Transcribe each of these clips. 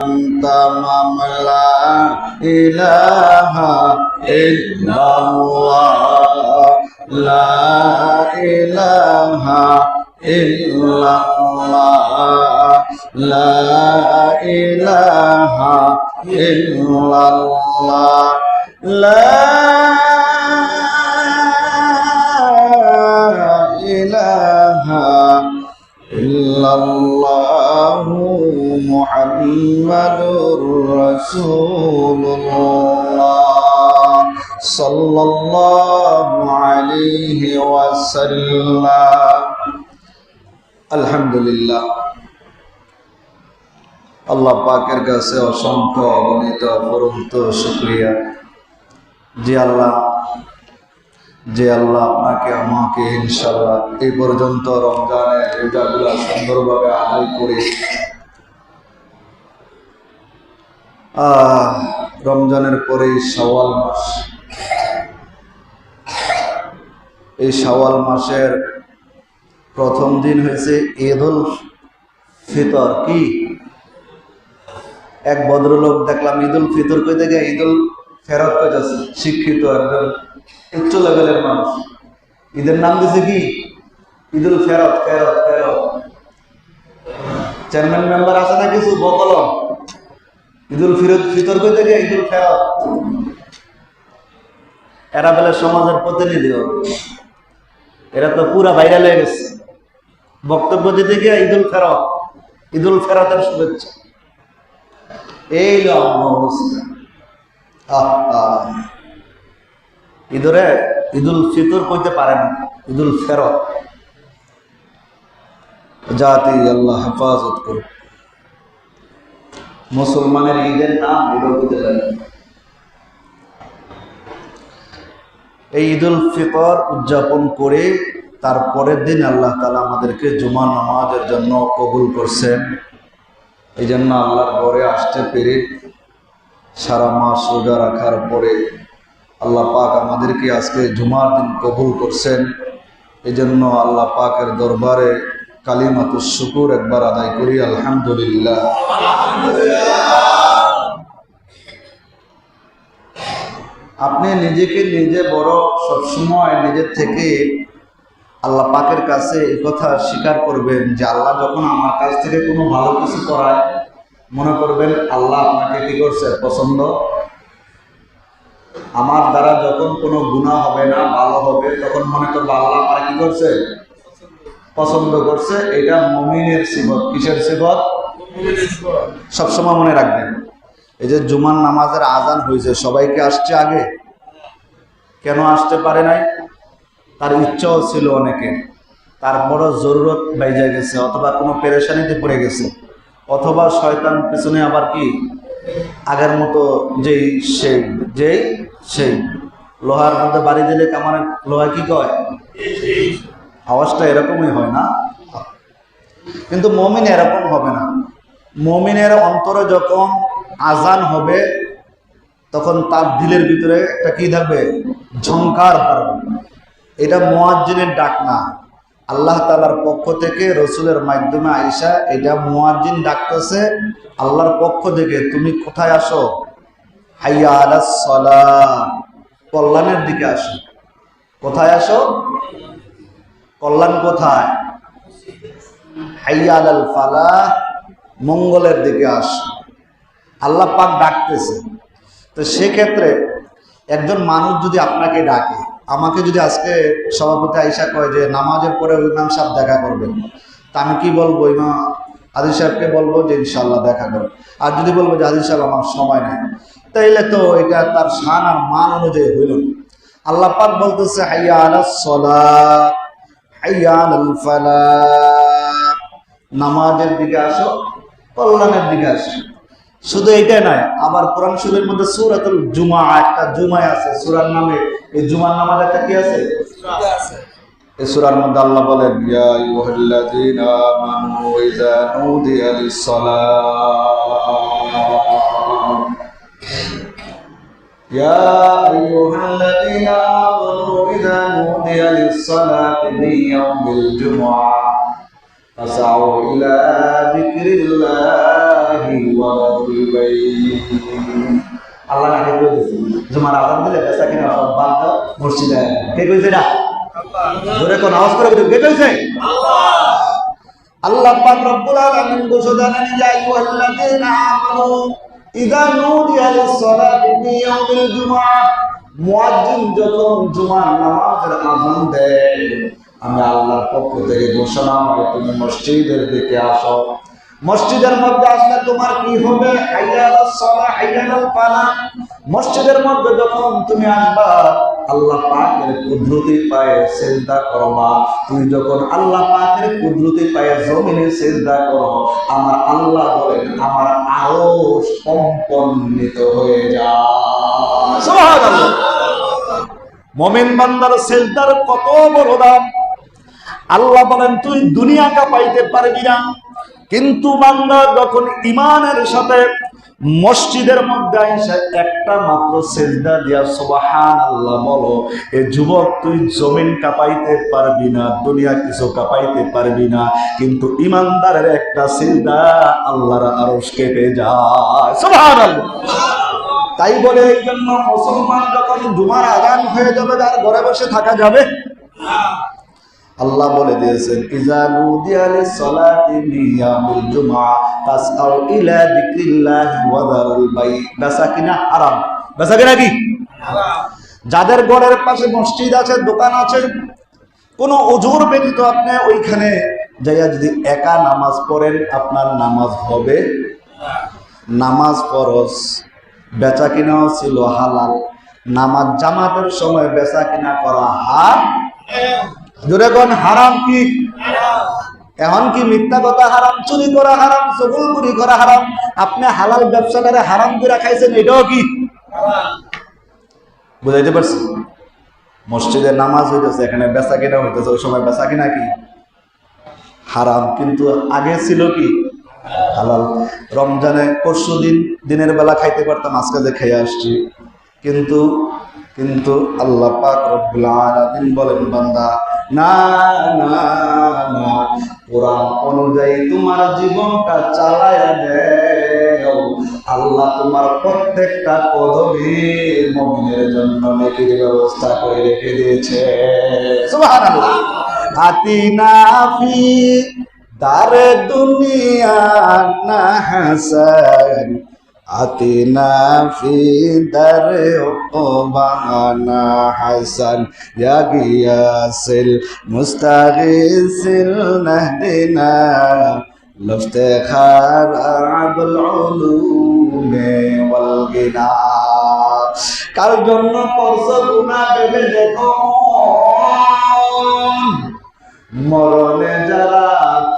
tamam la ilaha illallah la ilaha illallah la ilaha illallah la ilaha illallahu Muhammadur Rasulullah sallallahu alaihi wasallam. আলহামদুলিল্লাহ, আল্লাহ পাকের কাছে অসংখ্য অগণিত অপরন্ত শুকরিয়া যে আল্লাহ আপনাকে আমাকে ইনশাআল্লাহ এই পর্যন্ত রমজানের রোজাগুলো সুন্দরভাবে আদায় করে রমজানের পরে শাওয়াল মাস, এই শাওয়াল মাসের প্রথম দিন হয়েছে ঈদুল ফিতর। কি এক ভদ্রলোক দেখলাম ঈদুল ফিতর কইতে গিয়ে ঈদুল ফেরত কইতেছে, শিক্ষিত একজন উচ্চ লেভেলের মানুষ। ঈদের নাম দিয়েছে কি ঈদুল ফেরত। ফেরত ফেরত চেয়ারম্যান মেম্বার আছে না কিছু বকলম, ঈদুল ফিতর কইতে গিয়ে ঈদুল ফেরত। এরা বলে সমাজের প্রতিনিধি হবে, এরা তো পুরা ভাইরাল হয়ে গেছে। বক্তব্য দিতে গিয়ে ঈদুল ফেরত, ঈদুল ফেরতের শুভেচ্ছা। এই অবস্থা, ঈদরে ঈদুল ফিতর কইতে পারেন, ঈদুল ফেরত। জাতি আল্লাহ হেফাজত করুন। মুসলমানের ঈদের নাম ঈদুল ফিতর। এই ঈদুল ফিতর উদযাপন করে তারপরের দিন আল্লাহ তাআলা আমাদেরকে জুমার নামাজের জন্য কবুল করছেন। এই জন্য আল্লাহর ঘরে আসতে পেরে সারা মাস রোজা রাখার পরে আল্লাহ পাক আমাদেরকে আজকে জুমার দিন কবুল করছেন। এই জন্য আল্লাহ পাকের দরবারে কালিমাতুশ শুকুর একবার আদায় করি, আলহামদুলিল্লাহ। আপনি নিজেকে নিজে বড়, সবসময় নিজের থেকে আল্লাহ পাকের কাছে এই কথা স্বীকার করবেন যে আল্লাহ যখন আমার কাছ থেকে কোনো ভালো কিছু করায়, মনে করবেন আল্লাহ আপনাকে কি করছে, পছন্দ। আমার দ্বারা যখন কোনো গুনাহ হবে না, ভালো হবে, তখন মনে করবো আল্লাহ আমার কি করছে, পছন্দ করছে। এটা মুমিনের সিফত। কিসের সিফত? সবসময় মনে রাখবেন। এই যে জুমার নামাজের আজান হয়েছে, সবাইকে আসছে আগে, কেন আসতে পারে নাই? তার ইচ্ছাও ছিল অনেকের, তারপরও জরুরত বাইজা গেছে, অথবা কোনো পেরেশানিতে পড়ে গেছে, অথবা শয়তান পিছনে আবার কি আগের মতো যেই সেই লোহার মধ্যে বাড়ি দিলে কামানের লোহা কি কয়, আওয়াজটা এরকমই হয় না? কিন্তু মুমিন এরকম হবে না। মুমিনের অন্তরে যখন আজান হবে, তখন তার দিলের ভিতরে একটা কি থাকবে, ঝংকার পারবে। এটা মুয়াজ্জিনের ডাক না, আল্লাহ তাআলার পক্ষ থেকে রসুলের মাধ্যমে আয়েশা, এটা মুয়াজ্জিন ডাকতেছে আল্লাহর পক্ষ থেকে, তুমি কোথায় আসো? হাইয়া আলাস সালাহ, কল্যাণের দিকে আসো। কোথায় আসো? কল্যাণ কোথায়? হাইয়া আলাল ফালাহ, মঙ্গলের দিকে আসো। আল্লাহ পাক ডাকতেছে। তো সেক্ষেত্রে একজন মানুষ যদি আপনাকে ডাকে, আমাকে যদি আজকে সভাপতি আয়েশা কয় যে নামাজের পরে ইমাম সাহেব দেখা করবেন, তা আমি কি বলবো? ইমাম আদিল সাহেবকে বলবো যে ইনশাআল্লাহ দেখা করবেন। আর যদি বলবো যে আদিল সাহেব আমার সময় নেই, তাইলে তো এটা তার শান আর মান অনুযায়ী হইল। আল্লাহ পাক বলতেছে হাইয়া আলাস সালাহ হাইয়া আলাল ফালাহ, নামাজের দিকে আসো, কল্যাণের দিকে আসো। শুধু এইটাই নয়, আবার কোরআন শরীফের মধ্যে সূরাতুল জুমআ, একটা জুমা আছে সূরার নামে। এই জুমার নামাজ একটা কি আছে? এই সূরার মধ্যে আল্লাহ বলেন ইয়া আইয়ুহাল্লাযীনা আমানু ইযা নুদিয়া লিস-সালাহ, ইয়া আইয়ুহাল্লাযীনা আমানু ইযা নুদিয়া লিস-সালাতি মিন ইয়াউমিল জুমআহ ফাসআউ ইলা যিকরিল্লাহি ওয়া আল্লাহ নাকি বলে দিয়েছে জুমার আজান দিলে বেচা কিনা সব বাদ দাও মসজিদে। কে কইছে এটা? জোরে কোন আওয়াজ করে বলুন, কে কইছে? আল্লাহ পাক রব্বুল আলামিন ঘোষণা দেন, ইয়া আইয়ুহাল্লাযীনা আমানু ইযা নুদিয়া লিস-সালাতি মিন ইয়াউমিল জুমআহ, মুয়াজ্জিন যখন জুমার নামাজের আযান দেয়, আমি আল্লাহর পক্ষ থেকে ঘোষণা হয় তুমি মসজিদের দিকে আসো। মসজিদের মধ্যে আসলে তোমার কি হবে? হাইয়া আলাস সালাহ হাইয়া আলাল ফালাহ। মসজিদের মধ্যে যখন তুমি আসবা আল্লাহ পাকের কুদরতি পায়ে সিজদা করবা। তুই যখন আল্লাহ পাকের কুদরতি পায়ে জমিনে সিজদা করো, আমার আল্লাহ বলেন আমার আরশ কম্পনিত হয়ে যায়। সুবহানাল্লাহ। মুমিন বান্দার সিজদার কত বড় দাম। আল্লাহ বলেন তুই দুনিয়া কাঁপাইতে পারবি না, কিন্তু বান্দা যখন ঈমানের সাথে মসজিদের মধ্যে আইসা একটা মাত্র সিজদা দিয়া সুবহানাল্লাহ বলো, এ যুবক তুই জমিন কাঁপাইতে পারবি না, দুনিয়া কিছু কাঁপাইতে পারবি না, কিন্তু ঈমানদারের একটা সিজদা আল্লাহর আরশ কেঁপে যায়। সুবহানাল্লাহ। তাই বলে এই জন্য মুসলমান যখন জুমার আযান হয়ে যাবে আর ঘরে বসে থাকা যাবে? আল্লাহ বলে দিয়েছেন ইযা নুদিয়া লিস-সালাতি মিন ইয়াউমিল জুমআহ ফাসআউ ইলা যিকরিল্লাহি ওয়া যারুল বাই। বেচা কিনা হারাম। বেচা কিনা কি হারাম। যাদের ঘরের পাশে মসজিদ আছে, দোকান আছে, কোনো ওযুর ব্যতীত আপনি ওইখানে যাইয়া যদি একা নামাজ পড়েন আপনার নামাজ হবে না। নামাজ ফরজ, বেচা কিনাও ছিল হালাল। নামাজ জামাতের সময় বেচা কিনা করা হারাম। জোরে কোন হারাম কি? এখন কি মিথ্যা কথা হারাম, চুরি করা হারাম, চগলখুরি করা হারাম, আপনি হালাল ব্যবসাটারে হারাম করে খাইছেন, এটাও কি বুঝাইতে পারছি? মসজিদে নামাজ হইতেছে, এখানে বেচা কিনা হইতেছে, ওই সময় বেচা কিনা কি হারাম, কিন্তু আগে ছিল কি হালাল। রমজানে পরশু দিনের বেলা খাইতে পারতাম, আজকে যে খেয়ে আসছি, কিন্তু কিন্তু আল্লাহ পাক রব্বুল আলামিন বলেন বান্দা না না না, কোরআন অনুযায়ী তোমার জীবনটা চালায়া দেও, আল্লাহ তোমার প্রত্যেকটা কদমে মুমিনের জন্য নেকির ব্যবস্থা করে রেখে দিয়েছে। সুবহানাল্লাহ। আতিনা ফি দারে দুনিয়া না হাসান, আতিনা ফি দারে উকবানা হাসান, ইয়া গিয়াসিল মুস্তাগিসিল নাহদিনা লফতেখার আবুল উলুমে ওয়াল গিনা। কার জন্য করছো গুনাহ ভেবে দেখো, মরণে যারা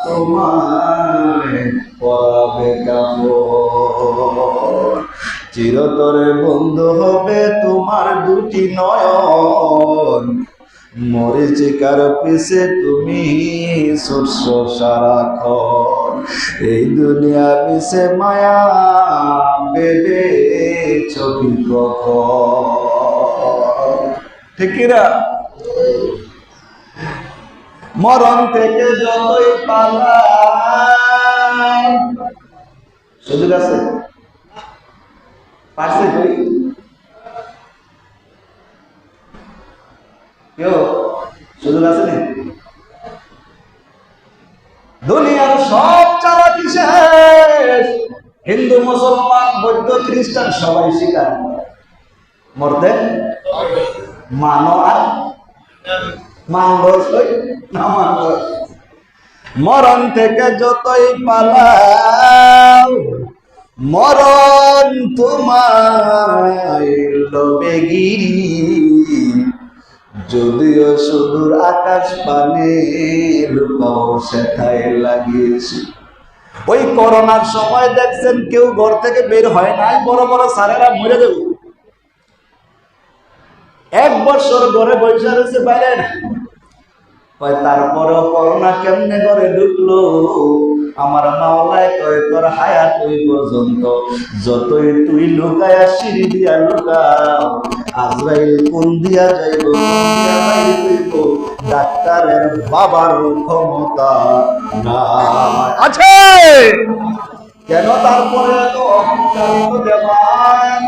তোমায় পরাবে কাফন, চিরতরে বন্ধ হবে তোমার দুটি নয়ন, মরিচিকার পিছে তুমি ছুটছো সারাক্ষণ, এই দুনিয়া পিছে মায়া বেবে ছবি কখন। ঠিক না? মরণ থেকে যতই পালাই, সুযোগ আছে পারছে কই কেউ? সুযোগ আছে না? দুনিয়ার সব চালাকি শেষ, হিন্দু মুসলমান বৌদ্ধ খ্রিস্টান সবাই স্বীকার মরতে মানো আর মরণ থেকে যতই পালাও, মরণ তোমায় লবেগিরি, যদিও সুদূর আকাশ পানে লুকাও সেথায় লাগিয়েছি। ওই করোনার সময় দেখছেন কেউ ঘর থেকে বের হয় নাই, বড় বড় স্যারেরা মরে যাবে, 1 বছর ঘরে বসে রয়েছে, বাইরে না। তারপরেও করোনা কেমনে ঘরে ঢুকলো, আমার মাওলায় কয় তোর হায়াত ওই পর্যন্ত, যতই তুই লুকায়া সিঁড়ি দিয়া লুকাও, আজরাইল কোন দিয়া যাইব, ডাক্তারের বাবার ক্ষমতা নাই আছে। কেন তারপরে এত অহংকার দেওয়ান?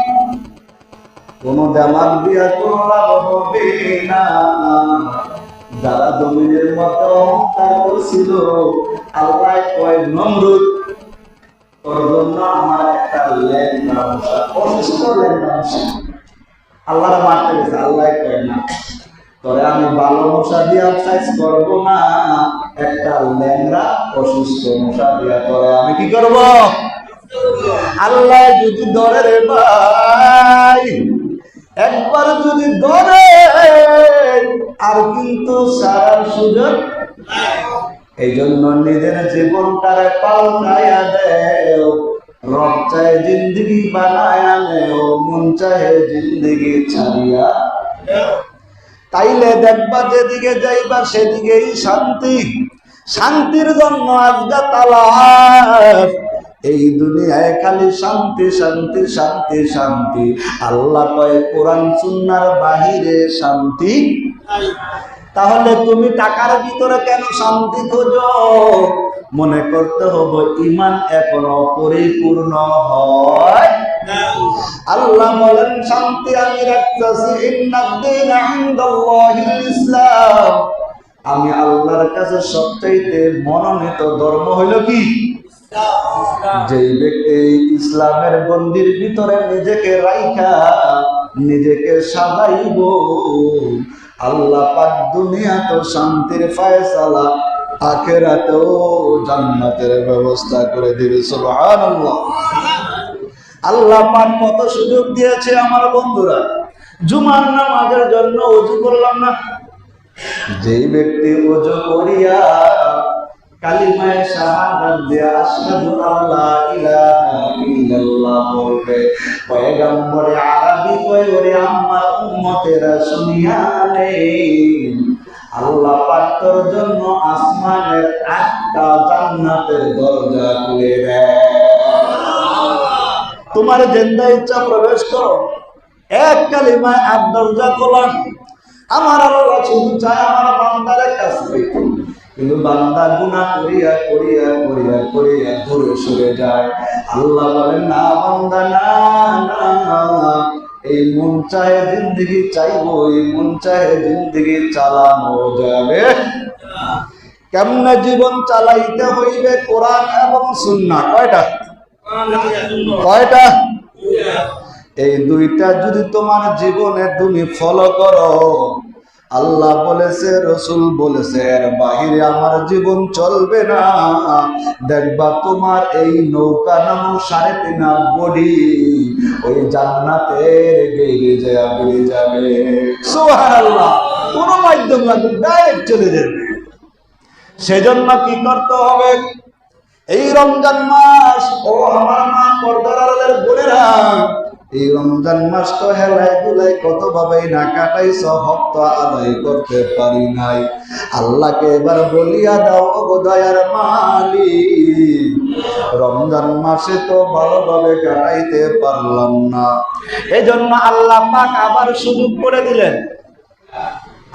কোন দেওয়ান দিয়া কোন লাভ হবে না। যারা জমিনের মতো অহংকার করছিল, আল্লাহ কয় নমরুদ, তোর জন্য আমার একটা ল্যাংড়া মশা, অসুস্থ ল্যাংড়া মশা আল্লাহর মারতে গেছে। আল্লাহ কয় না, তোরে আমি ভালো মশা দিয়া সাইজ করব না, একটা ল্যাংড়া অসুস্থ মশা দিয়া তোরে আমি কি করব? আল্লাহ যদি ধরে রে ভাই, একবার যদি ধরে আর কিন্তু সারা সুযোগ। এই জন্য নিজের জীবনটারে পাল্টাইয়া দেও। রব চায় জিন্দগি বানায়া নেও, মন চায় জিন্দগি ছাড়িয়া। তাইলে দেখবা যেদিকে যাইবা সেদিকেই শান্তি। শান্তির জন্য আজগা তালাশ। এই দুনিয়ায় খালি শান্তি শান্তি শান্তি শান্তি। আল্লাহ কয় কোরআন সুন্নাহর বাহিরে শান্তি। তাহলে তুমি টাকার ভিতরে কেন শান্তি খোঁজো? মনে করতে হবে ঈমান এখনো পরিপূর্ণ হয়। আল্লাহ বলেন শান্তি আমি রাখতেছি, ইন্নাদ-দীনা ইনদাল্লাহিল ইসলাম। আমি আল্লাহর কাছে সবচাইতে মনোনীত ধর্ম হইল কি? যেই ব্যক্তি ইসলামের গণ্ডির ভিতরে নিজেকে রাইখা নিজেকে সাজাইব, আল্লাহ পাক দুনিয়াতেও শান্তির ফয়সালা, আখিরাতেও জান্নাতের ব্যবস্থা করে দিবে। সুবহানাল্লাহ। আল্লাহ পাক কত সুযোগ দিয়েছে আমার বন্ধুরা। জুমার নামাজের জন্য ওযু করলাম না, যেই ব্যক্তি ওযু করিয়া কালিমায়ে শাহাদাত দিয়ে আশহাদু আল্লা ইলাহা ইল্লাল্লাহ বলবে, পয়গম্বরে আরবি কয় ওরে আমার উম্মতেরা শুনিয়া নে, আল্লাহ পাক তোর জন্য আসমানের 8টা জান্নাতের দরজা খুলে দেয়। তোমার যেন্দা ইচ্ছা প্রবেশ করো, এক কালিমায় 8 দরজা খোলা। আমার আল্লাহ শুধু চায় আমার বান্দারে কাছে পেতে, কিন্তু বান্দা গুনাহ করিয়া করিয়া করিয়া করিয়া দূরে সরে যায়। আল্লাহ বলেন না বান্দা, না না, এই মন চাহে জিন্দগি চাইবো, এই মন চাহে জিন্দগি চালানো যাবে। কেমনে জীবন চালাইতে হইবে? কোরআন এবং সুন্নাহ। কয়টা? কয়টা? এই দুইটা যদি তোমার জীবনে তুমি ফলো করো, আল্লাহ বলেছে, রসুল বলেছে, এর বাহিরে আমার জীবন চলবে না। দেখবা তোমার এই নৌকা নামো 3.5 বডি ওই জান্নাতের গেইরে যায় বেরিয়ে যাবে। সুবহানাল্লাহ। কোন মাধ্যম লাগবে, ডাইরেক্ট চলে যাবে। সেজন্য কি করতে হবে? এই রমজান মাস, ও আমার মা পর্দার আড়ালের বোনেরা, এই রমজান মাস তো হেলায় দুলাই কত ভাবে না কাটাইছ, হক তো আদায় করতে পারি নাই। আল্লাহকে এবার বলিয়া দাও, ও দয়ার মালিক, রমজান মাসে তো ভালোভাবে কাটাইতে পারলাম না। এই জন্য আল্লাহ পাক আবার সুযোগ করে দিলেন।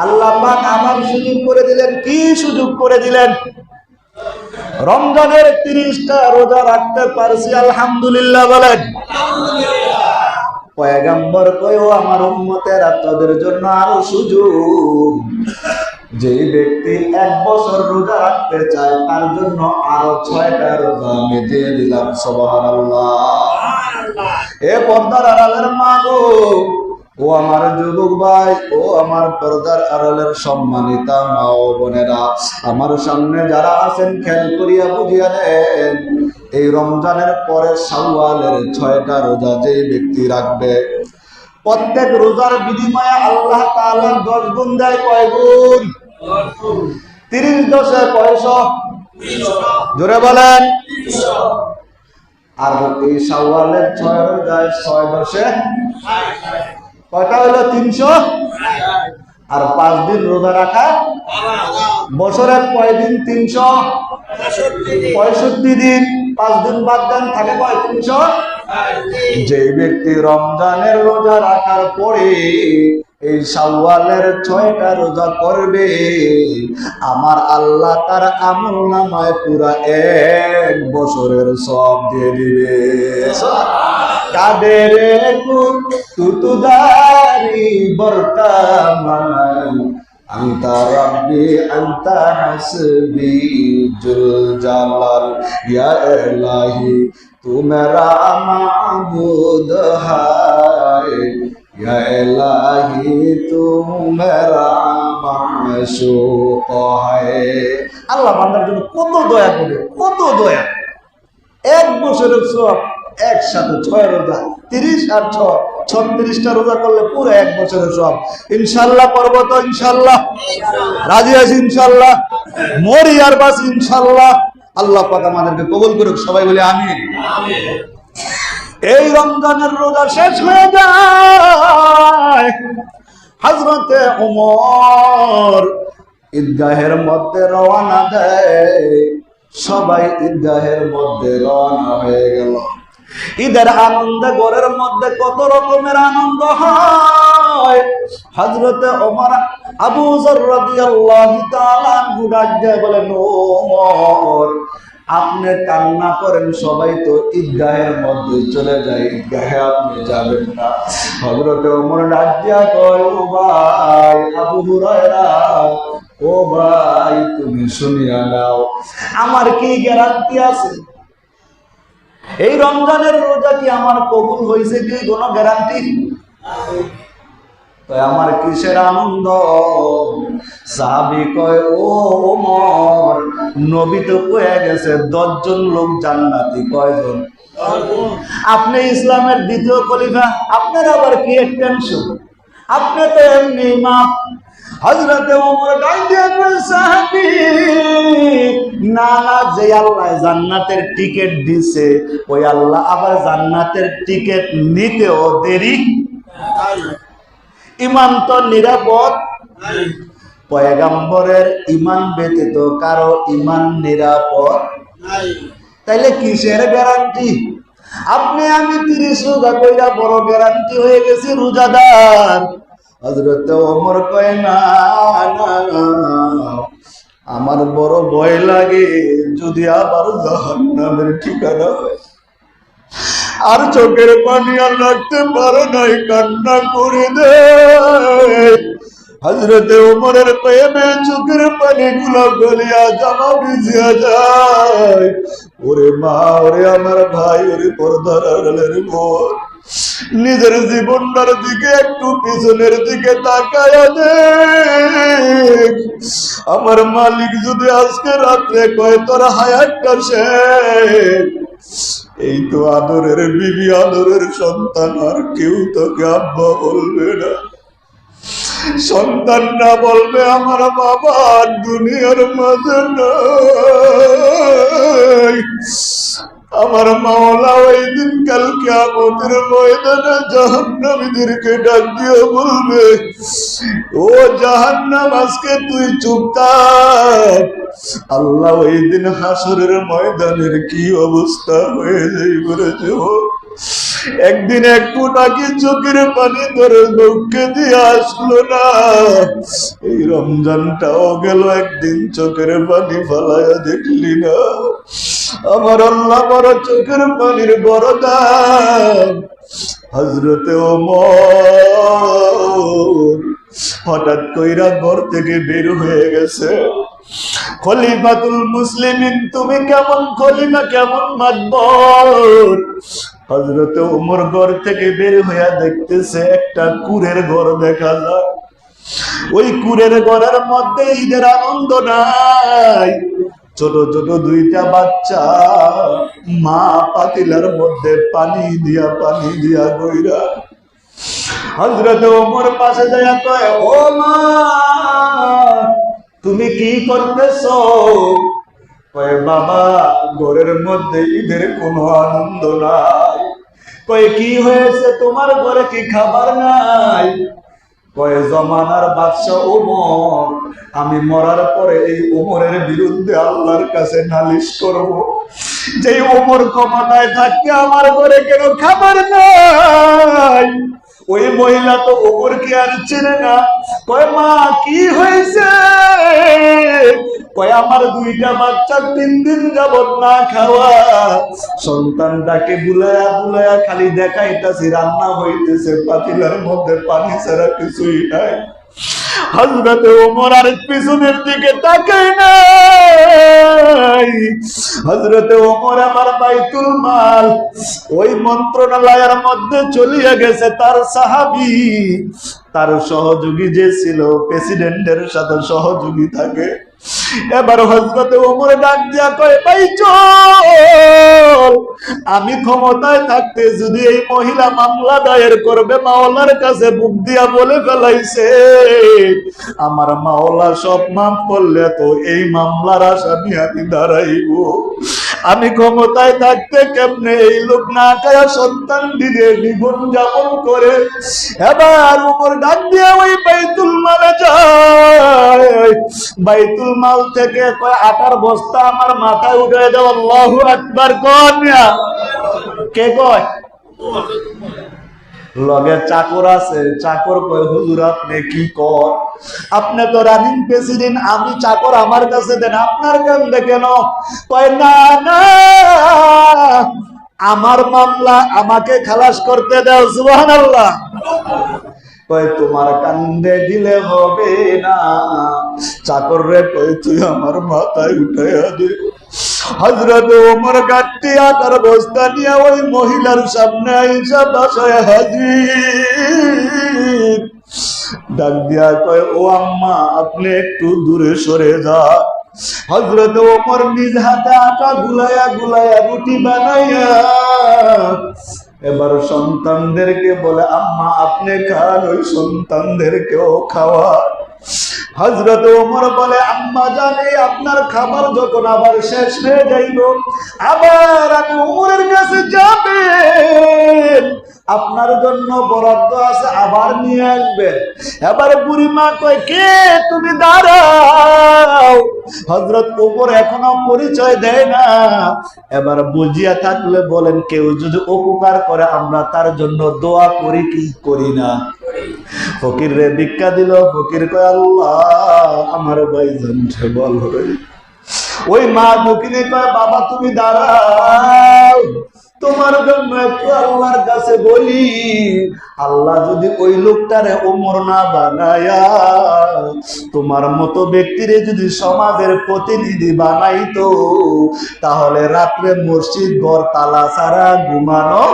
আল্লাহ পাক আবার সুযোগ করে দিলেন। কি সুযোগ করে দিলেন? রমজানের 30টা রোজা রাখতে পারছি, আলহামদুলিল্লাহ বলেন। পয়গম্বর কইও আমার উম্মতেরা তোদের জন্য আরো সুযোগ। যে ব্যক্তি 1 বছর রোজা রাখতে চায় তার জন্য আরো 6টা রোজা আমি দিয়ে দিলাম। সুবহানাল্লাহ। এ পর্দার আড়ালের মা গো, ও আমার যুবক ভাই, ও আমার পর্দার আড়ালের সম্মানিতা মা ও বোনেরা, আমার সামনে যারা আছেন খেয়াল করিয়া বুঝিয়া নেন, এই রমজানের পরে শাওয়ালের 6টা রোজা যেই ব্যক্তি রাখবে, প্রত্যেক রোজার বিনিময়ে আল্লাহ তাআলা 10 গুণ দেয়। কয় গুণ? 30 10 কয়শো? জোরে বলেন। আর এই শাওয়ালের 6 রোজায় 6 10 কয়টা হলো? 300। আর 5 দিন রোজা রাখা, বছরের কয় দিন? 365 দিন। 5 দিন বাদ দেন, থাকে কয়? 300। যে ব্যক্তি রমজানের রোজা রাখার পরে এই শাওয়ালের 6টা রোজা করবে, আমার আল্লাহ তার আমলনামায় পুরা 1 বছরের সওয়াব দিয়ে দিবে। কাদের তুতুদারি বর্তমান আন্তা রাব্বি আন্তা হাসবি জুল জালাল ইয়া ইলাহি তু মেরা মাবুদ হায় ইয়া ইলাহি তু মেরা মাশুক হায়। আল্লাহ বান্দার জন্য কত দয়া করে, কত দয়া। 1 বছরের সওয়াব একসাথে 6 রোজা, 30 আর 6 36টা রোজা করলে পুরো 1 বছরের সওয়াব। ইনশাআল্লাহ করব তো? ইনশাআল্লাহ রাজি আছি ইনশাআল্লাহ, মরি আর বাস ইনশাআল্লাহ। আল্লাহ পাক আমাদেরকে কবুল করুক, সবাই বলে আমিন। এই রমজানের রোজা শেষ হয়ে যায়, হযরতে ওমর ঈদগাহের মধ্যে রওনা দেয়। সবাই ঈদগাহের মধ্যে রওনা হয়ে গেল। ঈদের আনন্দে ঘরের মধ্যে কত রকমের আনন্দ হয়। হযরতে ওমর আবু যর রাদিয়াল্লাহু তাআলা ডাক দিয়ে বলেন, ওমর আপনি কান্না করেন, সবাই তো ঈদগাহের মধ্যে চলে যায়, ঈদগাহে আপনি যাবেন না। হযরতে ওমর ডাক দিয়া কয়, ও ভাই আবু হুরায়রা, ও ভাই তুমি শুনিয়া নাও, আমার কি গ্যারান্টি আছে এই রমজানের রোজা কি আমার কবুল হয়েছে? কি কোনো গ্যারান্টি? তো আমার কিসের আনন্দ? সাহাবী কয়, ও ওমর নবী তো কয়ে গেছে 10 জন লোক জান্নাতি। কয়জন? আপনি ইসলামের দ্বিতীয় খলিফা, আপনার আবার কি টেনশন? আপনি তো এমনি ইমাম। হযরতে ওমর ডাক দিয়ে কয়, সাহাবী না না, যে আল্লাহ জান্নাতের টিকিট দিছে ওই আল্লাহ আবার জান্নাতের টিকিট নিতেও দেরি। ঈমান তো নিরাপদ, পয়গম্বরের ঈমান ব্যতীত কারো ঈমান নিরাপদ। তাইলে কিসের গ্যারান্টি? আপনি আমি 30 রোজা কইরা বড় গ্যারান্টি হয়ে গেছি রোজাদার। হযরতে ওমর কয়, না না, আমার বড় ভয় লাগে যদি আবার জাহান্নামের ঠিকানা হয়। আর চোখের পানি আর রাখতে পারে নাই, কান্না করে দেয়। হযরতে ওমরের প্রেমে চোখের পানি গুলো গলিয়া জামা ভিজিয়া যায়। ওরে মা, ওরে আমার ভাই, ওরে পর্দার আড়ালের বোন, নিজের জীবনটার দিকে একটু পিছনের দিকে তাকায়া দেখ। আমার মালিক যদি আজকে রাত্রে কয় তোর হায়াতটা শেষ, এই তো আদরের বিবি, আদরের সন্তান, আর কেউ তোকে আব্বা বলবে না। সন্তান না বলবে আমার বাবা দুনিয়ার মাঝে নাই। আমার মাওলা ওই দিন কাল কিয়ামতের ময়দানে জাহান্নামীদেরকে ডাক দিয়ে বলবে, ও জাহান্নাম আজকে তুই চুপ থাক। আল্লাহ ওই দিন হাসরের ময়দানের কি অবস্থা হয়ে যাইবে রে যুবক। একদিন এক ফোঁটা কি চোখের পানি ধরে মুখে দিয়ে আসলো না। এই রমজানটাও গেল, একদিন চোখের পানি ফালায়া দেখলি না। আমার আল্লাহ বড় চোখের পানির বড় দাম। হযরতে ওমর হঠাৎ কইরা ঘর থেকে বের হয়ে গেছে। খলিফাতুল মুসলিমিন, তুমি কেমন খলিফা, কেমন মাতবর। হযরতে ওমর ঘর থেকে বের হইয়া দেখতেছে একটা কুরের ঘর দেখা যায়। ওই কুরের ঘরের মধ্যে ঈদের আনন্দ নাই। ছোট ছোট 2টা বাচ্চা মা পাতিলার মধ্যে পানি দিয়া গইরা। হযরতে ওমর পাশে যাইয়া কয়, ও মা তুমি কি করতেছো? কয়, বাবা ঘরের মধ্যে ঈদের কোনো আনন্দ নাই। কয়, কি হয়েছে তোমার ঘরে, কি খাবার নাই? কয় জমানার বাদশাহ ওমর, আমি মরার পরে এই ওমরের বিরুদ্ধে আল্লাহর কাছে নালিশ করব, যে ওমর ক্ষমতায় থাকতে আমার ঘরে কেন খাবার নাই। ওই মহিলা তো ওমরকে আর চেনে না। কয় মা কি হয়েছে? কয় আমার দুইটা বাচ্চা 3 দিন যাবত না খাওয়া, সন্তানটাকে বুলায়া বুলায়া খালি দেখাইতাছি রান্না হইতেছে, পাতিলার মধ্যে পানি ছাড়া কিছুই নাই। হযরত ওমর আর পিছনের দিকে তাকায় নাই। হযরত ওমর আমার বাইতুল মাল ওই মন্ত্রণালয়ের মধ্যে চলিয়ে গেছে। তার সাহাবী, তার সহযোগী যে ছিল, প্রেসিডেন্টের সাথে সহযোগী থাকে। এবার হযরত ওমর ডাক দিয়া কয়, ভাই চল, আমি ক্ষমতায় থাকতে যদি এই মহিলা মামলা দায়ের করবে, মাওলার কাছে বুক দিয়া বলে ফেলাইছে আমার মাওলা সব মাফ করলে তো এই মামলার আসামি আমি দাঁড়াইব। আমি ক্ষমতায় থাকতে কেমনে এই লোক না খায়া সন্তান দিলে জীবন যাপন করে। এবার ওমর ডাক দিয়ে ওই বাইতুল মালে যায়। বাইতুল মাল থেকে কয় আটার বস্তা আমার মাথায় উঠে দাও। আল্লাহু আকবার কন্যা কে কয়? লগে চাকর আছে। চাকর কয় হুজুর আপনি কি কর? আপনি তো রানিং প্রেসিডেন্ট, আমি চাকর, আমার কাছে দেন, আপনার কান্দে কেন? কয় না না, আমার মামলা আমাকে খালাস করতে দাও। সুবহানাল্লাহ। কয় তোমার কান্দে দিলে হবে না, চাকর রে কয় তুই আমার মাথায় উঠাইয়া দে। হযরত ওমর গাট্টি আটার বস্তা নিয়ে ওই মহিলার সামনে আইসা বাসায় হাজির। ডাক দিয়া কয় ও আম্মা আপনি একটু দূরে সরে যান। হযরত ওমর নিজ হাতে আটা গুলাইয়া গুলাইয়া রুটি বানাইয়া এবার সন্তানদেরকে বলে আম্মা আপনি খান, ওই সন্তানদেরকেও খাওয়া। হযরত ওমর বলে আম্মা জানে আপনার খাবার যখন আবার শেষ হয়ে যাইব, আবার আমি ওমরের কাছে যাবেন, আপনার জন্য বরাদ্দ আছে, আবার নিয়ে আসবেন। এবার বুড়িমা কয় কে তুমি দাঁড়াও। হযরত ওমর এখনো পরিচয় দেয় না। এবার বুঝিয়া থাকলে বলেন, কেউ যদি উপকার করে আমরা তার জন্য দোয়া করি কি করি না? ফকির রে ভিক্ষা দিল, ফকির কয় আল্লাহ আমার ভাইজান বল হই। ওই মা দক্ষিণে কয় বাবা তুমি দাঁড়াও, তোমার জন্য একটু আল্লাহর কাছে বলি, আল্লাহ যদি ওই লোকটারে ওমর না বানায়া তোমার মতো ব্যক্তিরে যদি সমাজের প্রতিনিধি বানাইতো, তাহলে রাত্রে মসজিদ ঘর তালা ছাড়া ঘুমানো,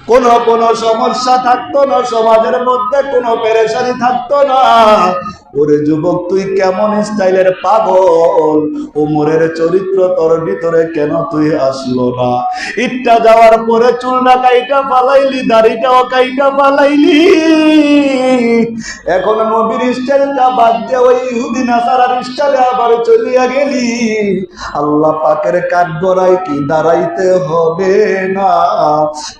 কোন সমস্যা থাকতো না, সমাজের মধ্যে কোনো পেরেশানি থাকতো না। ওরে যুবক তুই কেমন স্টাইলের পাগল, ওমরের চরিত্র তোর ভিতরে কেন তুই আসলো না? ইটটা যাওয়ার পরে চুলটা কাইটা পালাইলি, দাড়িটাও কাইটা পালাইলি, এখন নবীর স্টাইলটা বাদ দিয়ে ওই ইহুদি নাসারার স্টাইলে আবার চলিয়া গেলি। আল্লাহ পাকের কাঠ গড়াই কি দাঁড়াইতে হবে না?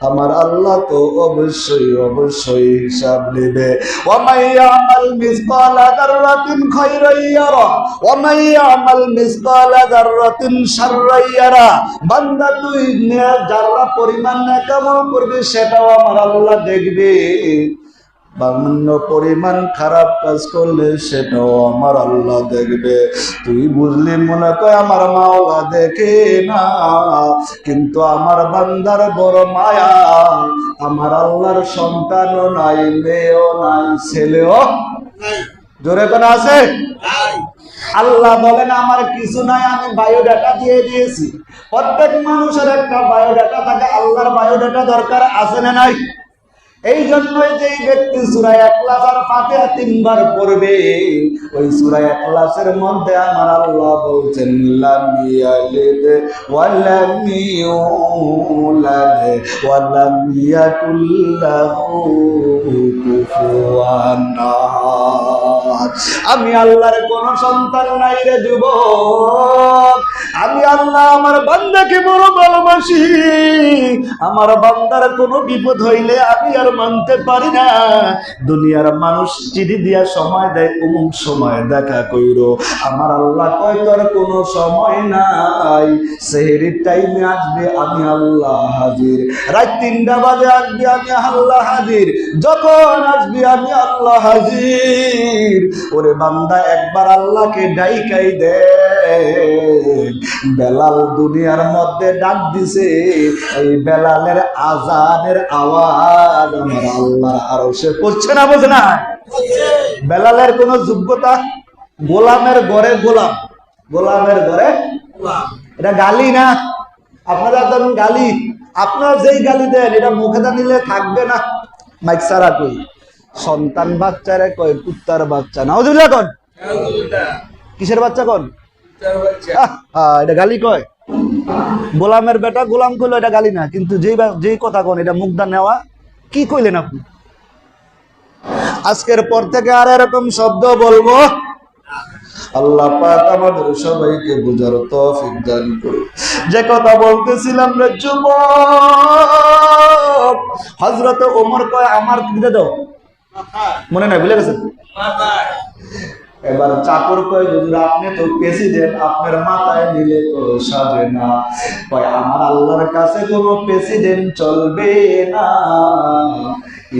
আমার আল্লাহ তো অবশ্যই অবশ্যই হিসাব নেবে। ওয়ামাইয়ামাল মিসকালা যাররাতিন খায়রান ইয়ারা ওয়ামাইয়ামাল মিসকালা যাররাতিন শাররান ইয়ারা। বান্দা তুই যারা পরিমাণ নেকামল করবে সেটাও আমার আল্লাহ দেখবে, সামান্য পরিমাণ খারাপ কাজ করলে সেটাও আমার আল্লাহ দেখবে। তুই বুঝলি মনে কর আমার মাওলা দেখে না, কিন্তু আমার বান্দার বড় মায়া। আমার আল্লাহর সন্তানও নাই, মেয়েও নাই, ছেলেও নাই। জোরে কোন আছে? আল্লাহ বলেন আমার কিছু নাই, আমি বায়োডাটা দিয়ে দিয়েছি। প্রত্যেক মানুষের একটা বায়োডাটা থাকে, আল্লাহর বায়োডাটা দরকার আছে না নাই? এই জন্যই যে ব্যক্তি সূরা ইখলাস আর ফাতিহা 3 বার পড়বে, ওই সূরা ইখলাসের মধ্যে আমার আল্লাহ বলছেন লাম ইয়ালিদ ওয়া লাম ইউলাদ ওয়া লাম ইয়াকুল লাহু কুফুয়ান আহাদ। আমি আল্লাহর কোন সন্তান নাই রে যুবক। আমি আল্লাহ আমার বান্দাকে বড় ভালোবাসি। আমার বান্দার কোনো বিপদ হইলে আমি আর মানতে পারি না। দুনিয়ার মানুষ চিঠি দিয়া সময় দেয়, অমুক সময় দেখা কইরো। আমার আল্লাহ কয় তোর কোনো সময় নাই, সেহরির টাইমে আসবে আমি আল্লাহ হাজির, রাত 3টা বাজে আসবে আমি আল্লাহ হাজির, যখন আসবি আমি আল্লাহ হাজির। ওরে বান্দা একবার আল্লাহকে ডাইকাই দে। বেলাল দুনিয়ার মধ্যে ডাক দিছে, এই বেলালের আজানের আওয়াজ আমার আল্লাহ আরশে পৌঁছছে না, বোঝে না? বেলালের কোন যোগ্যতা, গোলামের ঘরে গোলাম, গোলামের ঘরে এটা গালি না। আপনারা ধরুন গালি, আপনারা যেই গালি দেন এটা মুখে নিলে থাকবে না, মাইক সারা কই সন্তান বাচ্চারে কয় কুত্তার বাচ্চা, নাউজুবিল্লাহ কোন কিসের বাচ্চা কোন, এটা গালি কয়। গোলামের বেটা গোলাম কইলো এটা গালি না, কিন্তু যেই কথা কোন এটা মুখদা নেওয়া। কি কইলেন আপনি? আজকের পর থেকে আর এরকম শব্দ বলবো। আল্লাহ পাক আমাদের সবাইকে বুঝার তৌফিক দান করুন। যে কথা বলতেছিলাম রে যুবক, হযরত ওমর কয় আমার দিতে দাও, মনে নাই, ভুলে গেছেন? এবার চাকর কয় হুজুর আপনি তো প্রেসিডেন্ট, আপনার মাথায় নিলে তো সাজে না। কয় আমার আল্লাহর কাছে কোনো প্রেসিডেন্ট চলবে না,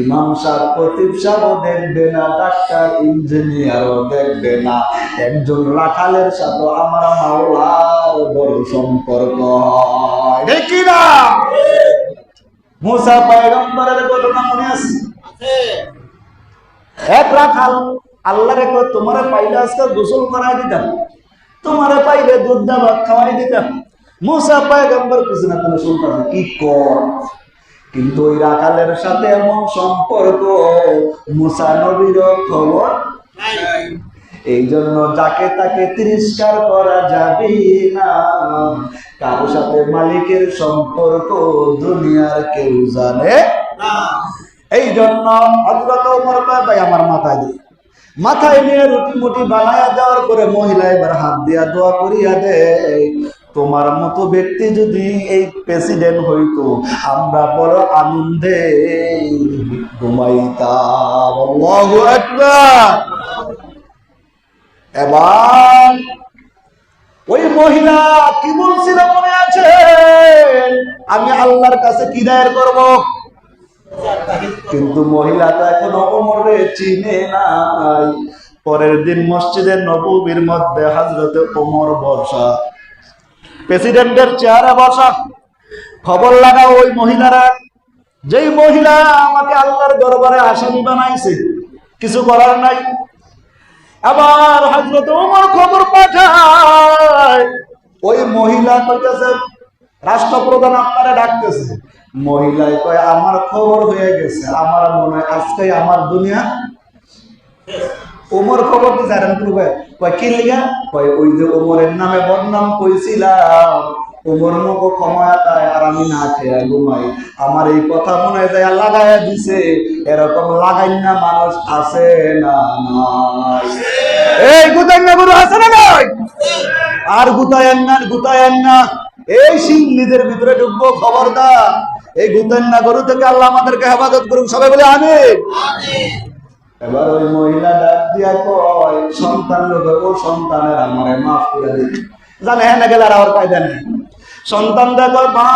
ইমাম সাহেব খতিব সাহেবও দেখবে না, ডাক্তার ইঞ্জিনিয়ারও দেখবে না, একজন রাখালের সাথে আমার মাওলার বড় সম্পর্ক হয়, ঠিক কি না? মুসা পয়গম্বরের ঘটনা মনে আছে? এক রাখাল আল্লাহরে কয় তোমারে পাইলে আজকে গোসল করাই দিতাম, তোমারে পাইলে দুধ ভাত খাওয়াই দিতাম। মুসা পয়গম্বর কিছু না কোনো শুনতাম কি কর, কিন্তু ওই রাখালের সাথে এমন সম্পর্ক মুসা নবীর খবর নাই। এই জন্য যাকে তাকে তিরস্কার করা যাবে না। কারো সাথে মালিকের সম্পর্ক দুনিয়ার কেউ জানে না। এই জন্য হযরত ওমর কয় ভাই আমার মাথায় দিই, মাথায় নিয়ে রুটি মুটি বানায়া দেওয়ার পরে মহিলা এবার হাত দিয়া দোয়া করিয়া দেয়, তোমার মতো ব্যক্তি যদি এই প্রেসিডেন্ট হইতো আমরা বড় আনন্দে ঘুমাইতাম। আল্লাহু আকবার। এবার ওই মহিলা কি বলছিল মনে আছে? আমি আল্লাহর কাছে কি দায়ের করব? কিন্তু মহিলা তো এখনো ওমরে চিনে নাই। পরের দিন মসজিদের নববীর মধ্যে হযরত ওমর বসা, প্রেসিডেন্টের চেয়ারে বসা। খবর লাগা ওই মহিলারা, যেই মহিলা আমাকে আল্লাহর দরবারে আসামি বানাইছে, কিছু করার নাই। আবার হযরত ওমর খবর পাঠায়, ওই মহিলা কইতেছে রাষ্ট্রপ্রধান আপনারা ডাকতেছে। মহিলায় কয় আমার খবর হয়ে গেছে, আমার মনে হয় আজকে আমার দুনিয়া। ওমর খবর দিছে, আর কয় কি লিগা? কয় ওই যে ওমরের নামে বদনাম কইছিলাম, ওমর মুখ ক্ষমায় আর আমি না খেয়ে ঘুমাই, আমার এই কথা মনে যায় লাগাইয়া দিছে। এরকম লাগাই না মানুষ আছে না নাই? এই গুতাইন না গুরু আছে না নাই? আর গুতায়েন না, গুতায়েন না। এই সিং নিজের ভিতরে ঢুকবো, খবরদার। এই গুতাইন না গরু থেকে আল্লাহ আমাদেরকে হেফাজত করুন, সবাই বলে আমিন। এবার ওই মহিলা ডাক দিয়া কয় সন্তান লোক, ও সন্তানের আমারে মাফ করে দিন। জানে হ্যাঁ না গেলে আর আমার কায়দা নেই। সন্তানরা কয় মা,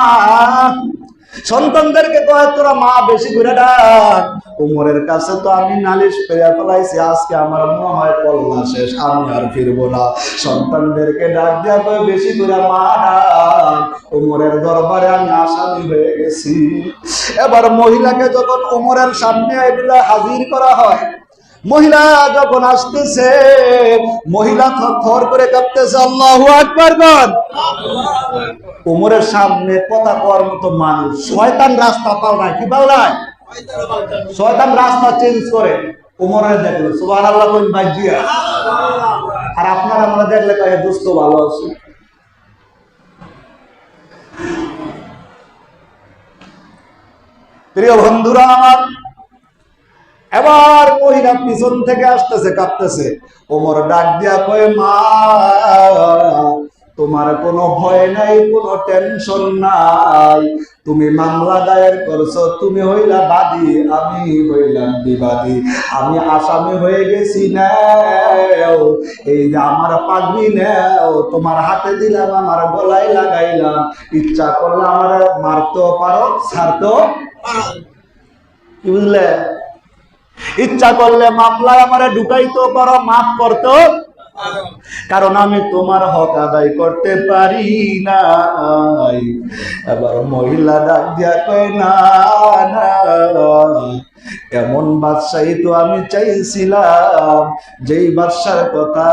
সন্তানদেরকে কয় তোরা মা বেশি করে ডাক। ওমরের কাছে তো আমি নালিশ পেয়ে ফেলাইছি, আজকে আমার মনে হয় কল্লা শেষ, আমি আর ফিরবো না। সন্তানদেরকে ডাক দিয়া কয় বেশি করে মা ডাক, ওমরের দরবারে আমি আসামি হয়ে গেছি। এবার মহিলাকে যখন ওমরের সামনে এগুলা হাজির করা হয়, মহিলা যখন আসতেছে, মহিলা থর করে কাঁপতেছে। আল্লাহু আকবার বল। ওমরের সামনে কথা কওয়ার মতো মানুষ, শয়তান রাস্তা পাল্টায়, কি পাল্টায়? শয়তান রাস্তা চেঞ্জ করে। ওমরের দেখলো সুবহানাল্লাহ কই বাজিয়া, আর আপনারা আমরা দেখলে কয় দোস্ত ভালো আছে। প্রিয় বন্ধুরা আমার, এবার মহিলা পিছন থেকে আসতেছে, কাঁপতেছে। ওমর ডাক দিয়া কয় মা, তোমার কোনো ভয় নাই, কোনো টেনশন নাই। তুমি মামলা দায়ের করছো, তুমি হইলা বাদী, আমি হইলাম বিবাদী, আমি আসামি হয়ে গেছি। নাও এই যে আমার পাগড়ি, নাও তোমার হাতে দিলাম, আমার গলায় লাগাইলাম। ইচ্ছা করলে আমার মারতেও পারো, ছাড়তেও পারো। কি বুঝলে? ইচ্ছা করলে মামলায় আমারে ঢুকাইতেও পারো, মাফ করতেও, কারণ আমি তোমার হক আদায় করতে পারি না। এবার মহিলা ডাক দিয়া কয়, না না, এমন বাদশাহী তো আমি চাইছিলাম, যেই বাদশার কথা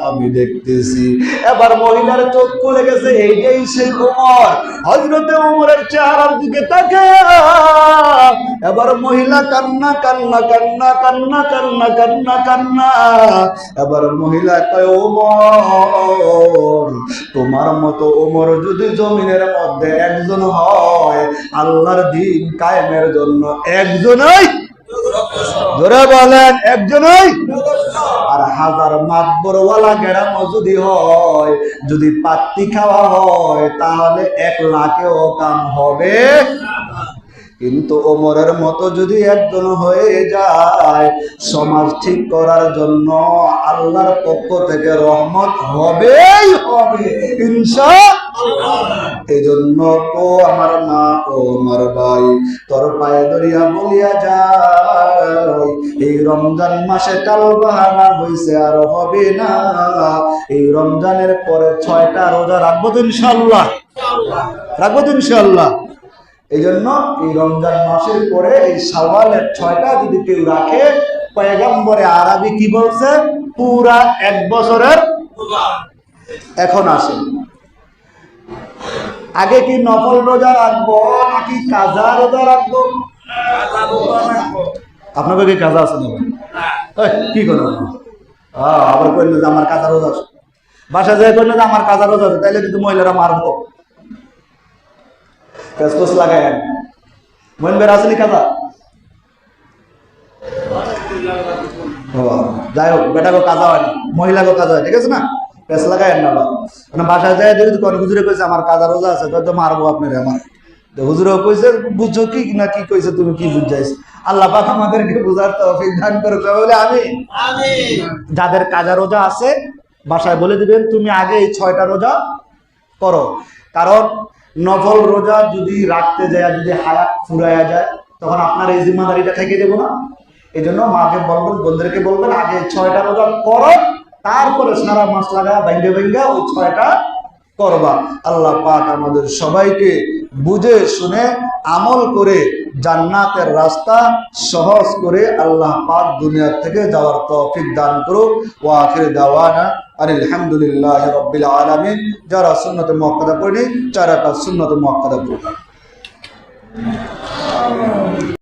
আমি দেখতেছি। এবার মহিলার চোখ খুলে গেছে, এইটাই সেই ওমর। হযরতে ওমরের চেহারার দিকে তাকে এবার মহিলা কান্না কান্না কান্না কান্না কান্না কান্না কান্না। এবার মহিলা কয়, ওমর, তোমার মতো ওমর যদি জমিনের মধ্যে একজন হয়, আল্লাহর দ্বীন কায়েমের জন্য একজনই, জোরে বলেন, একজনই। আর হাজার মাতবরওয়ালা গেরাম যদি হয়, যদি পাত্তি খাওয়া হয়, তাহলে 1 লাখেও কাম হবে। কিন্তু ওমরের মতো যদি একজন হয়ে যায়, সমাজ ঠিক করার জন্য আল্লাহর পক্ষ থেকে রহমত হবেই হবে, ইনশাআল্লাহ। এই জন্য তো আমার মা ও আমার ভাই, তোর পায়ে ধরিয়া বলিয়া যায়, এই রমজান মাসে টাল বাহানা হইছে, আর হবে না। এই রমজানের পরে 6টা রোজা রাখবো তো ইনশাআল্লাহ, রাখবো তো ইনশাআল্লাহ। এই জন্য এই রমজান মাসের পরে এই শাওয়ালের 6টা যদি কেউ রাখে, পয়গম্বরে আরবি কি বলছে, পুরা 1 বছরের। এখন আসে, আগে কি নফল রোজা রাখবো নাকি কাজা রোজা রাখবো? আপনাকে কি কাজা আছে না? কি করবো? আবার কইলে যে আমার কাজা রোজা আছে, বাসা যায় কইলে যে আমার কাজা রোজা আছে, তাইলে কিন্তু মহিলারা মারবো। পেসপোস লাগায় মন বের আসেনি কাজা। যাই হোক, বেটাকে কাজা হয় না, মহিলাকে কাজা হয়, ঠিক আছে না? পেস লাগায় না মানে বাসায় যায় যদি হুজুরে কইছে আমার কাজা রোজা আছে, তো মারবো আপনারে। আমার হুজুরে কইছে, বুঝছো কি না কি কইছে, তুমি কি বুঝাইছো? আল্লাহ পাক আমাদেরকে বুঝার তৌফিক দান করুক, বলে আমি। যাদের কাজা রোজা আছে বাসায় বলে দিবেন, তুমি আগে এই 6টা রোজা করো। কারণ নফল রোজা যদি রাখতে যায়, যদি হায়াত ফুরাইয়া যায়, তখন আপনার এই জিম্মাদারিটা থেকে যাবো না। এই জন্য মাকে বলবেন, বোনদেরকে বলবেন, আগে 6টা রোজা করো, তারপরে সারা মাস লাগা বাইঙ্গে বাইঙ্গা ওই 6টা করবা। আল্লাহ পাক আমাদের সবাইকে বুঝে শুনে আমল করে জান্নাতের রাস্তা সহজ করে আল্লাহ পাক দুনিয়া থেকে যাওয়ার তৌফিক দান করুক। ওয়া আখির দাওয়ানা আলহামদুলিল্লাহি রাব্বিল আলামিন। যারা সুন্নাতে মুআক্কাদা পড়েনি, 4 রাকাত সুন্নাতে মুআক্কাদা পড়ুন।